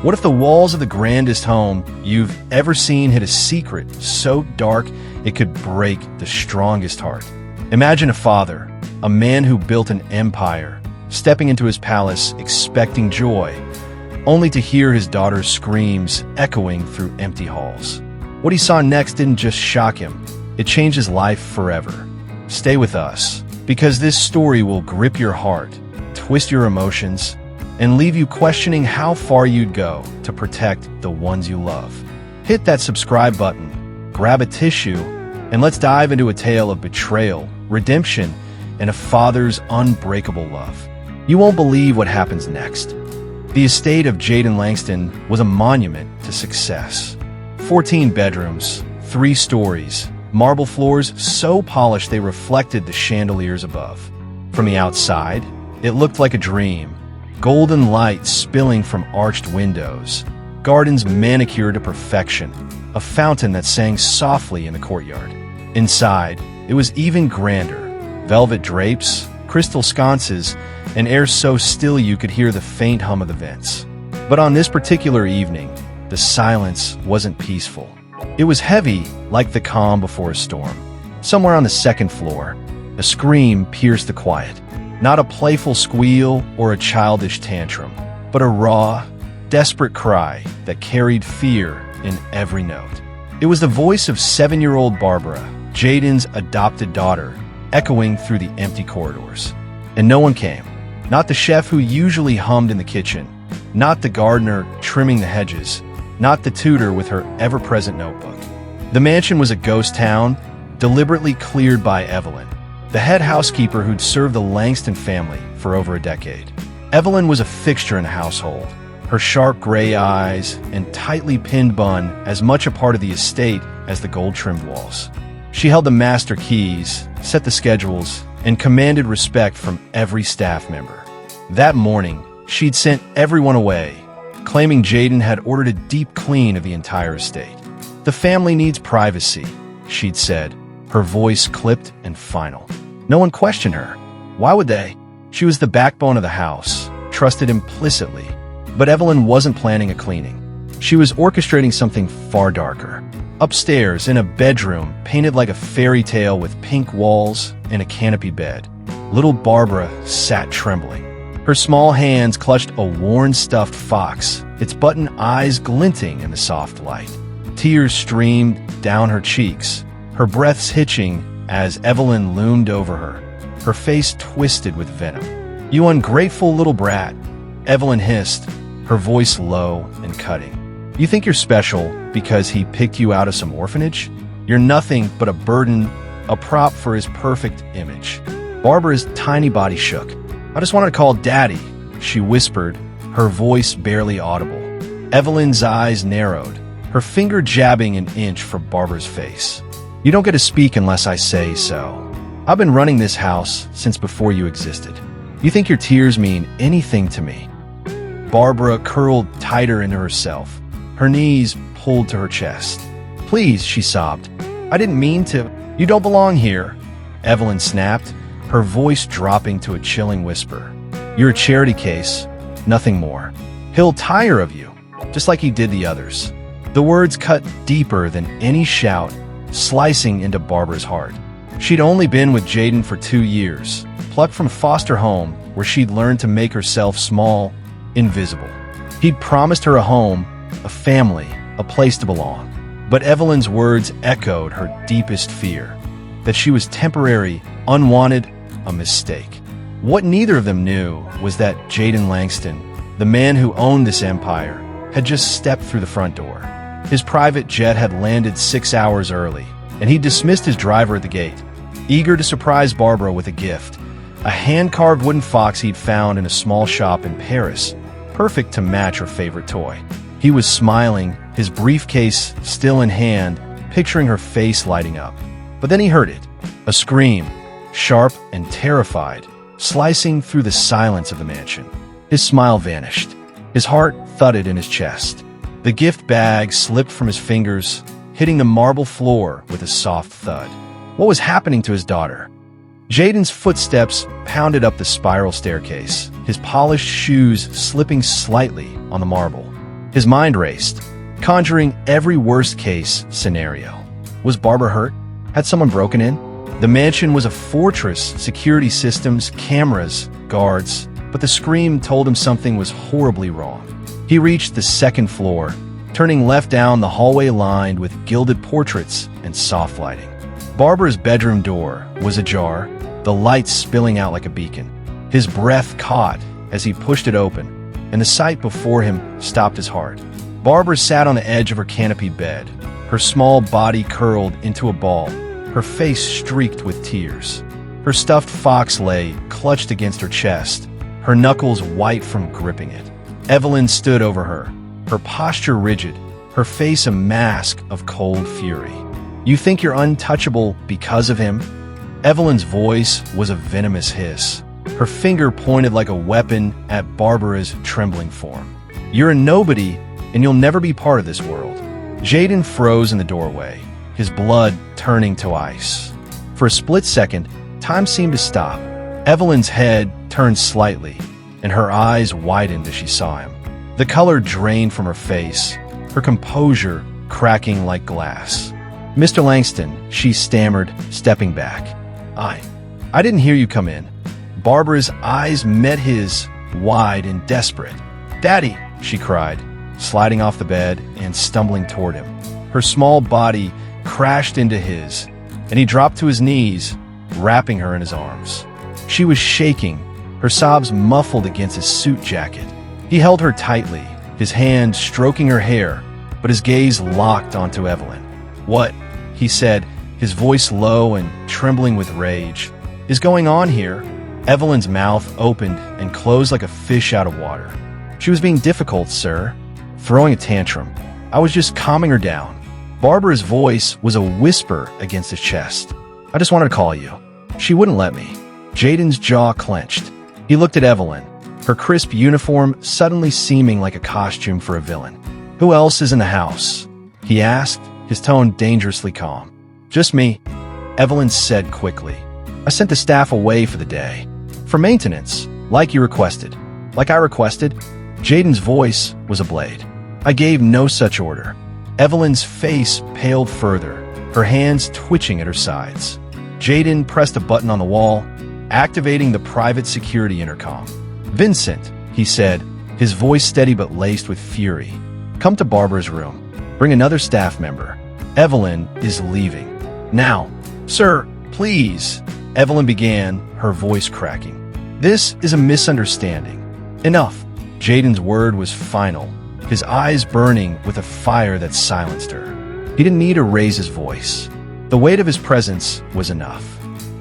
What if the walls of the grandest home you've ever seen hid a secret so dark it could break the strongest heart? Imagine a father, a man who built an empire, stepping into his palace expecting joy, only to hear his daughter's screams echoing through empty halls. What he saw next didn't just shock him, it changed his life forever. Stay with us, because this story will grip your heart, twist your emotions, and leave you questioning how far you'd go to protect the ones you love. Hit that subscribe button, grab a tissue, and let's dive into a tale of betrayal, redemption, and a father's unbreakable love. You won't believe what happens next. The estate of Jaden Langston was a monument to success. 14 bedrooms, 3 stories, marble floors so polished they reflected the chandeliers above. From the outside, it looked like a dream. Golden light spilling from arched windows, gardens manicured to perfection, a fountain that sang softly in the courtyard. Inside, it was even grander. Velvet drapes, crystal sconces, and air so still you could hear the faint hum of the vents. But on this particular evening, the silence wasn't peaceful. It was heavy, like the calm before a storm. Somewhere on the second floor, a scream pierced the quiet. Not a playful squeal or a childish tantrum, but a raw, desperate cry that carried fear in every note. It was the voice of 7-year-old Barbara, Jaden's adopted daughter, echoing through the empty corridors. And no one came. Not the chef who usually hummed in the kitchen, not the gardener trimming the hedges, not the tutor with her ever-present notebook. The mansion was a ghost town, deliberately cleared by Evelyn, the head housekeeper who'd served the Langston family for over a decade. Evelyn was a fixture in the household, her sharp gray eyes and tightly pinned bun as much a part of the estate as the gold-trimmed walls. She held the master keys, set the schedules, and commanded respect from every staff member. That morning, she'd sent everyone away, claiming Jaden had ordered a deep clean of the entire estate. "The family needs privacy," she'd said, her voice clipped and final. No one questioned her. Why would they? She was the backbone of the house, trusted implicitly. But Evelyn wasn't planning a cleaning. She was orchestrating something far darker. Upstairs, in a bedroom painted like a fairy tale with pink walls and a canopy bed, little Barbara sat trembling. Her small hands clutched a worn stuffed fox, its button eyes glinting in the soft light. Tears streamed down her cheeks, her breaths hitching as Evelyn loomed over her, her face twisted with venom. "You ungrateful little brat," Evelyn hissed, her voice low and cutting. "You think you're special because he picked you out of some orphanage? You're nothing but a burden, a prop for his perfect image." Barbara's tiny body shook. "I just wanted to call Daddy," she whispered, her voice barely audible. Evelyn's eyes narrowed, her finger jabbing an inch from Barbara's face. "You don't get to speak unless I say so. I've been running this house since before you existed. You think your tears mean anything to me?" Barbara curled tighter into herself, her knees pulled to her chest. "Please," she sobbed. "I didn't mean to." "You don't belong here," Evelyn snapped, her voice dropping to a chilling whisper. "You're a charity case, nothing more. He'll tire of you, just like he did the others." The words cut deeper than any shout, slicing into Barbara's heart. She'd only been with Jaden for 2 years, plucked from foster home where she'd learned to make herself small, invisible. He'd promised her a home, a family, a place to belong. But Evelyn's words echoed her deepest fear, that she was temporary, unwanted, a mistake. What neither of them knew was that Jaden Langston, the man who owned this empire, had just stepped through the front door. His private jet had landed 6 hours early, and he dismissed his driver at the gate, eager to surprise Barbara with a gift, a hand-carved wooden fox he'd found in a small shop in Paris, perfect to match her favorite toy. He was smiling, his briefcase still in hand, picturing her face lighting up. But then he heard it, a scream, sharp and terrified, slicing through the silence of the mansion. His smile vanished. His heart thudded in his chest. The gift bag slipped from his fingers, hitting the marble floor with a soft thud. What was happening to his daughter? Jaden's footsteps pounded up the spiral staircase, his polished shoes slipping slightly on the marble. His mind raced, conjuring every worst-case scenario. Was Barbara hurt? Had someone broken in? The mansion was a fortress, security systems, cameras, guards, but the scream told him something was horribly wrong. He reached the second floor, turning left down the hallway lined with gilded portraits and soft lighting. Barbara's bedroom door was ajar, the light spilling out like a beacon. His breath caught as he pushed it open, and the sight before him stopped his heart. Barbara sat on the edge of her canopied bed, her small body curled into a ball, her face streaked with tears. Her stuffed fox lay clutched against her chest, her knuckles white from gripping it. Evelyn stood over her, her posture rigid, her face a mask of cold fury. "You think you're untouchable because of him?" Evelyn's voice was a venomous hiss. Her finger pointed like a weapon at Barbara's trembling form. "You're a nobody, and you'll never be part of this world." Jaden froze in the doorway, his blood turning to ice. For a split second, time seemed to stop. Evelyn's head turned slightly, and her eyes widened as she saw him. The color drained from her face, her composure cracking like glass. "Mr. Langston," she stammered, stepping back. I didn't hear you come in." Barbara's eyes met his, wide and desperate. "Daddy," she cried, sliding off the bed and stumbling toward him. Her small body crashed into his, and he dropped to his knees, wrapping her in his arms. She was shaking, her sobs muffled against his suit jacket. He held her tightly, his hand stroking her hair, but his gaze locked onto Evelyn. "What?" he said, his voice low and trembling with rage. "Is going on here?" Evelyn's mouth opened and closed like a fish out of water. "She was being difficult, sir. Throwing a tantrum. I was just calming her down." Barbara's voice was a whisper against his chest. "I just wanted to call you." She wouldn't let me. Jaden's jaw clenched. He looked at Evelyn, her crisp uniform suddenly seeming like a costume for a villain. "Who else is in the house?" he asked, his tone dangerously calm. "Just me," Evelyn said quickly. "I sent the staff away for the day. For maintenance, like you requested." "Like I requested?" Jaden's voice was a blade. "I gave no such order." Evelyn's face paled further, her hands twitching at her sides. Jaden pressed a button on the wall, activating the private security intercom. "Vincent," he said, his voice steady but laced with fury. "Come to Barbara's room. Bring another staff member. Evelyn is leaving. Now." "Sir, please," Evelyn began, her voice cracking. "This is a misunderstanding." "Enough." Jaden's word was final, his eyes burning with a fire that silenced her. He didn't need to raise his voice. The weight of his presence was enough.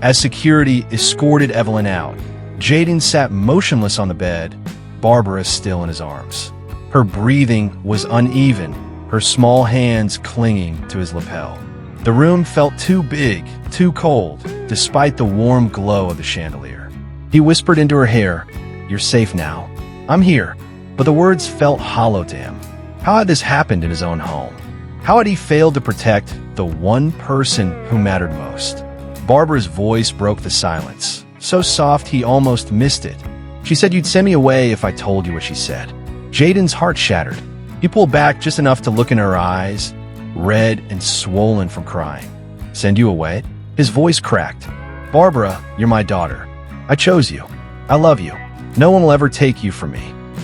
As security escorted Evelyn out, Jaden sat motionless on the bed, Barbara still in his arms. Her breathing was uneven, her small hands clinging to his lapel. The room felt too big, too cold, despite the warm glow of the chandelier. He whispered into her hair, "You're safe now. I'm here." But the words felt hollow to him. How had this happened in his own home? How had he failed to protect the one person who mattered most? Barbara's voice broke the silence, so soft he almost missed it. "She said you'd send me away if I told you what she said." Jaden's heart shattered. He pulled back just enough to look in her eyes, red and swollen from crying. "Send you away?" His voice cracked. "Barbara, you're my daughter. I chose you. I love you. No one will ever take you from me."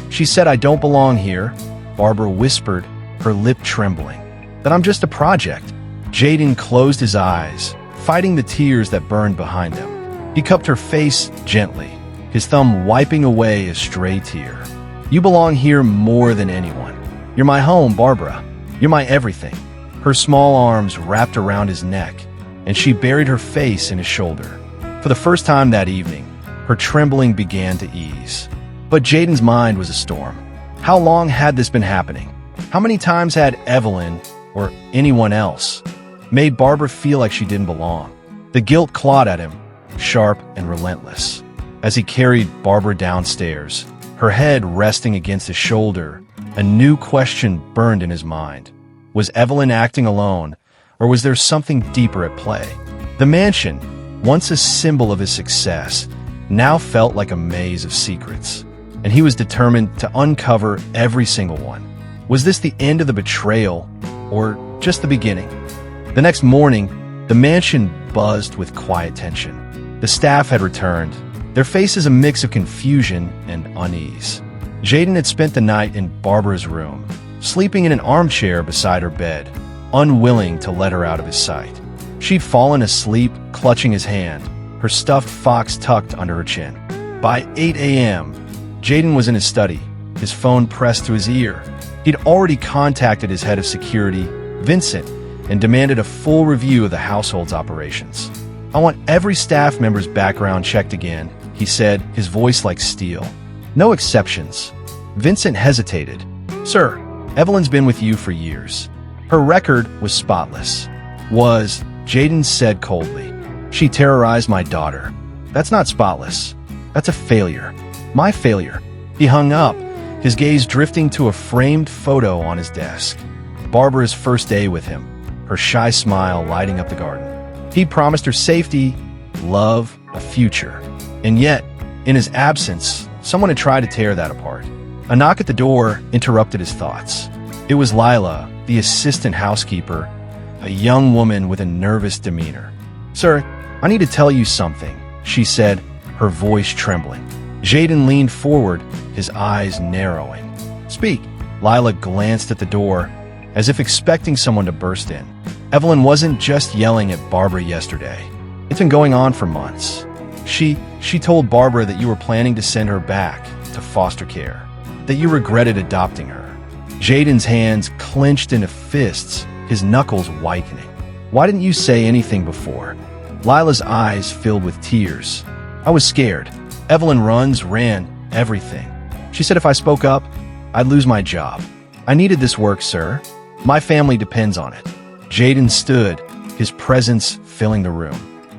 "She said I don't belong here," Barbara whispered, her lip trembling. "That I'm just a project." Jaden closed his eyes, fighting the tears that burned behind them. He cupped her face gently, his thumb wiping away a stray tear. "You belong here more than anyone. You're my home, Barbara. You're my everything." Her small arms wrapped around his neck, and she buried her face in his shoulder. For the first time that evening, her trembling began to ease. But Jaden's mind was a storm. How long had this been happening? How many times had Evelyn, or anyone else, made Barbara feel like she didn't belong? The guilt clawed at him, sharp and relentless. As he carried Barbara downstairs, her head resting against his shoulder, a new question burned in his mind. Was Evelyn acting alone, or was there something deeper at play? The mansion, once a symbol of his success, now felt like a maze of secrets, and he was determined to uncover every single one. Was this the end of the betrayal, or just the beginning? The next morning, the mansion buzzed with quiet tension. The staff had returned, their faces a mix of confusion and unease. Jaden had spent the night in Barbara's room, sleeping in an armchair beside her bed, unwilling to let her out of his sight. She'd fallen asleep, clutching his hand, her stuffed fox tucked under her chin. By 8 a.m., Jaden was in his study, his phone pressed to his ear. He'd already contacted his head of security, Vincent, and demanded a full review of the household's operations. "I want every staff member's background checked again," he said, his voice like steel. "No exceptions." Vincent hesitated. "Sir, Evelyn's been with you for years. Her record was spotless." "Was," Jaden said coldly. "She terrorized my daughter. That's not spotless. That's a failure. My failure." He hung up, his gaze drifting to a framed photo on his desk. Barbara's first day with him, her shy smile lighting up the garden. He promised her safety, love, a future. And yet, in his absence, someone had tried to tear that apart. A knock at the door interrupted his thoughts. It was Lila, the assistant housekeeper, a young woman with a nervous demeanor. "Sir, I need to tell you something," she said, her voice trembling. Jaden leaned forward, his eyes narrowing. "Speak." Lila glanced at the door, as if expecting someone to burst in. "Evelyn wasn't just yelling at Barbara yesterday. It's been going on for months. She told Barbara that you were planning to send her back to foster care, that you regretted adopting her." Jaden's hands clenched into fists, his knuckles whitening. "Why didn't you say anything before?" Lila's eyes filled with tears. "I was scared. Evelyn ran everything. She said if I spoke up, I'd lose my job. I needed this work, sir. My family depends on it." Jaden stood, his presence filling the room.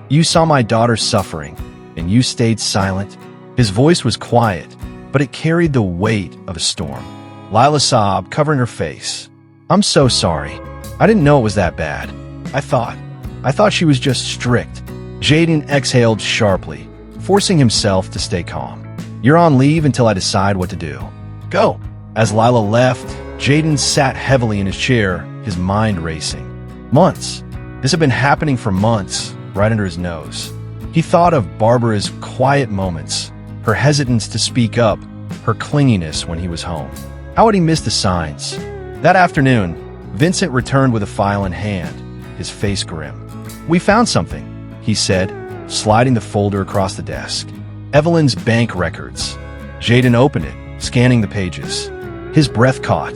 "You saw my daughter suffering, and you stayed silent." His voice was quiet, but it carried the weight of a storm. Lila sobbed, covering her face. "I'm so sorry. I didn't know it was that bad. I thought she was just strict." Jaden exhaled sharply, forcing himself to stay calm. "You're on leave until I decide what to do. Go." As Lila left, Jaden sat heavily in his chair, his mind racing. Months. This had been happening for months, right under his nose. He thought of Barbara's quiet moments, her hesitance to speak up, her clinginess when he was home. How had he missed the signs? That afternoon, Vincent returned with a file in hand, his face grim. "We found something," he said, sliding the folder across the desk. "Evelyn's bank records." Jaden opened it, scanning the pages. His breath caught.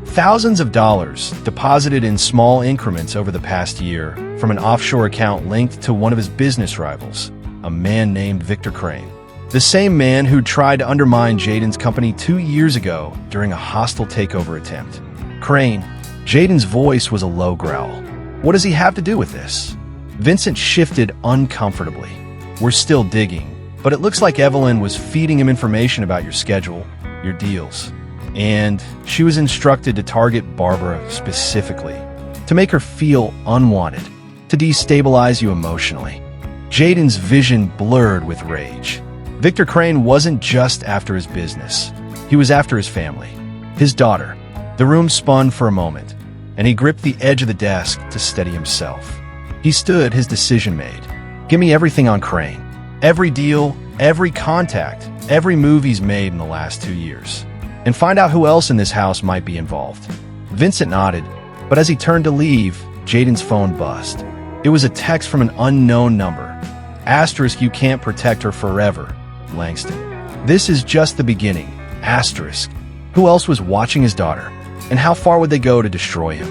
Thousands of dollars deposited in small increments over the past year from an offshore account linked to one of his business rivals, a man named Victor Crane. The same man who tried to undermine Jaden's company 2 years ago during a hostile takeover attempt. Crane. Jaden's voice was a low growl. "What does he have to do with this?" Vincent shifted uncomfortably. "We're still digging, but it looks like Evelyn was feeding him information about your schedule, your deals. And she was instructed to target Barbara specifically, to make her feel unwanted, to destabilize you emotionally." Jaden's vision blurred with rage. Victor Crane wasn't just after his business. He was after his family, his daughter. The room spun for a moment, and he gripped the edge of the desk to steady himself. He stood, his decision made. "Give me everything on Crane. Every deal, every contact, every move he's made in the last 2 years. And find out who else in this house might be involved." Vincent nodded, but as he turned to leave, Jaden's phone buzzed. It was a text from an unknown number. "Asterisk, you can't protect her forever, Langston. This is just the beginning. Asterisk." Who else was watching his daughter? And how far would they go to destroy him?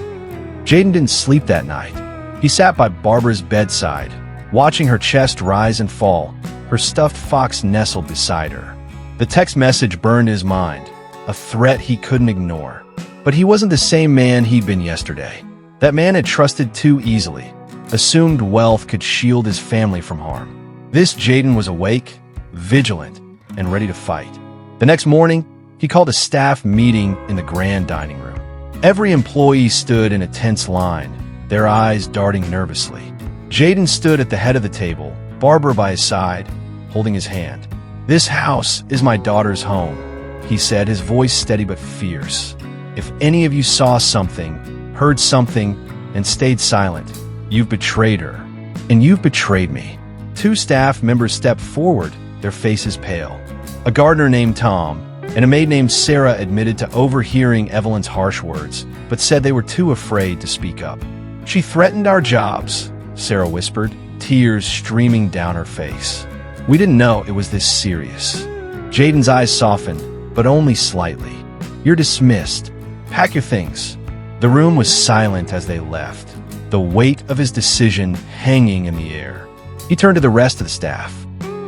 Jaden didn't sleep that night. He sat by Barbara's bedside, watching her chest rise and fall, her stuffed fox nestled beside her. The text message burned his mind, a threat he couldn't ignore. But he wasn't the same man he'd been yesterday. That man had trusted too easily, assumed wealth could shield his family from harm. This Jaden was awake, vigilant, and ready to fight. The next morning, he called a staff meeting in the grand dining room. Every employee stood in a tense line, their eyes darting nervously. Jaden stood at the head of the table, Barbara by his side, holding his hand. "This house is my daughter's home," he said, his voice steady but fierce. If any of you saw something, heard something, and stayed silent, you've betrayed her. And you've betrayed me. 2 staff members stepped forward, their faces pale. A gardener named Tom and a maid named Sarah admitted to overhearing Evelyn's harsh words, but said they were too afraid to speak up. "She threatened our jobs," Sarah whispered, tears streaming down her face. "We didn't know it was this serious." Jaden's eyes softened, but only slightly. "You're dismissed. Pack your things." The room was silent as they left, the weight of his decision hanging in the air. He turned to the rest of the staff.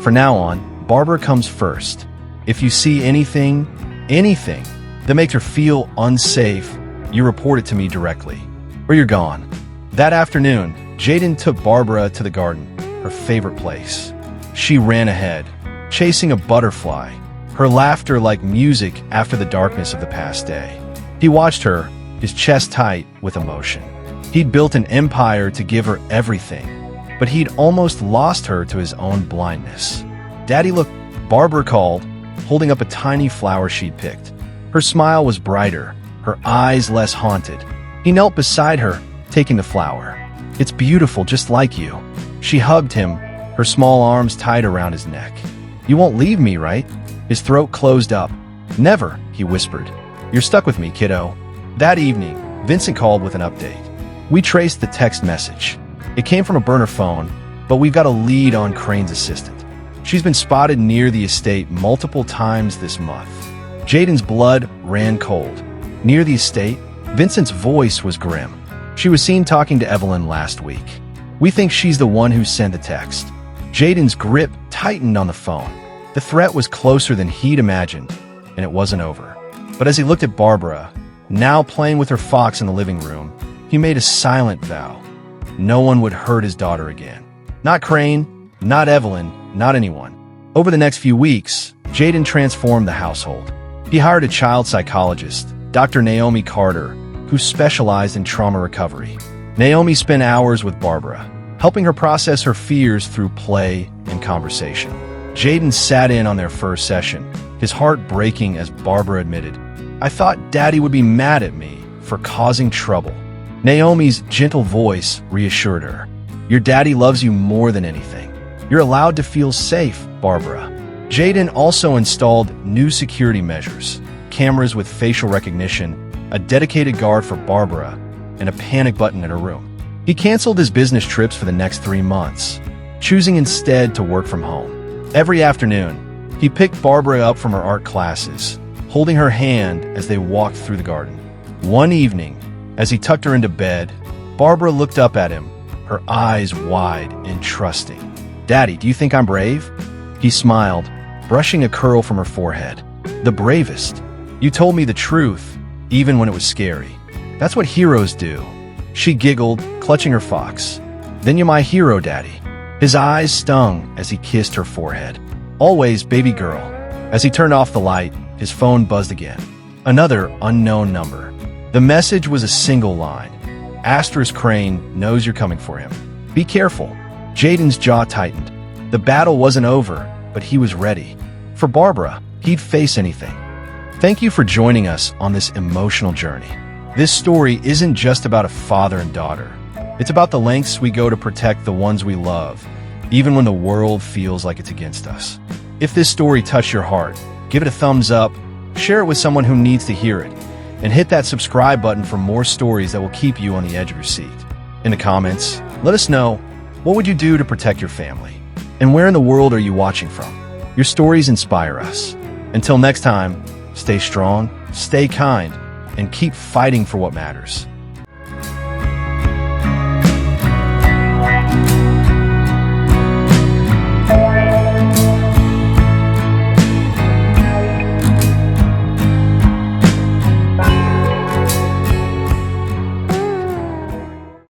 "From now on, Barbara comes first. If you see anything that makes her feel unsafe, you report it to me directly, or you're gone." That afternoon, Jaden took Barbara to the garden, her favorite place. She ran ahead, chasing a butterfly, her laughter like music after the darkness of the past day. He watched her, his chest tight with emotion. He'd built an empire to give her everything, but he'd almost lost her to his own blindness. "Daddy, look," Barbara called, holding up a tiny flower she'd picked. Her smile was brighter, her eyes less haunted. He knelt beside her, taking the flower. "It's beautiful, just like you." She hugged him, her small arms tight around his neck. "You won't leave me, right?" His throat closed up. "Never," he whispered. "You're stuck with me, kiddo." That evening, Vincent called with an update. We traced the text message. It came from a burner phone, but we've got a lead on Crane's assistant. She's been spotted near the estate multiple times this month. Jaden's blood ran cold. Near the estate, Vincent's voice was grim. "She was seen talking to Evelyn last week. We think she's the one who sent the text." Jaden's grip tightened on the phone. The threat was closer than he'd imagined, and it wasn't over. But as he looked at Barbara, now playing with her fox in the living room, he made a silent vow. No one would hurt his daughter again. Not Crane, not Evelyn, not anyone. Over the next few weeks, Jaden transformed the household. He hired a child psychologist, Dr. Naomi Carter, who specialized in trauma recovery. Naomi spent hours with Barbara, helping her process her fears through play and conversation. Jaden sat in on their first session, his heart breaking as Barbara admitted, "I thought Daddy would be mad at me for causing trouble." Naomi's gentle voice reassured her. "Your daddy loves you more than anything. You're allowed to feel safe, Barbara." Jaden also installed new security measures, cameras with facial recognition, a dedicated guard for Barbara, and a panic button in her room. He canceled his business trips for the next 3 months, choosing instead to work from home. Every afternoon, he picked Barbara up from her art classes, holding her hand as they walked through the garden. One evening, as he tucked her into bed, Barbara looked up at him, her eyes wide and trusting. "Daddy, do you think I'm brave?" He smiled, brushing a curl from her forehead. "The bravest. You told me the truth, even when it was scary. That's what heroes do." She giggled, clutching her fox. "Then you're my hero, Daddy." His eyes stung as he kissed her forehead. "Always, baby girl." As he turned off the light, his phone buzzed again. Another unknown number. The message was a single line. "Asterisk Crane knows you're coming for him. Be careful." Jaden's jaw tightened. The battle wasn't over, but he was ready. For Barbara, he'd face anything. Thank you for joining us on this emotional journey. This story isn't just about a father and daughter. It's about the lengths we go to protect the ones we love, even when the world feels like it's against us. If this story touched your heart, give it a thumbs up, share it with someone who needs to hear it, and hit that subscribe button for more stories that will keep you on the edge of your seat. In the comments, let us know, what would you do to protect your family? And where in the world are you watching from? Your stories inspire us. Until next time, stay strong, stay kind, and keep fighting for what matters.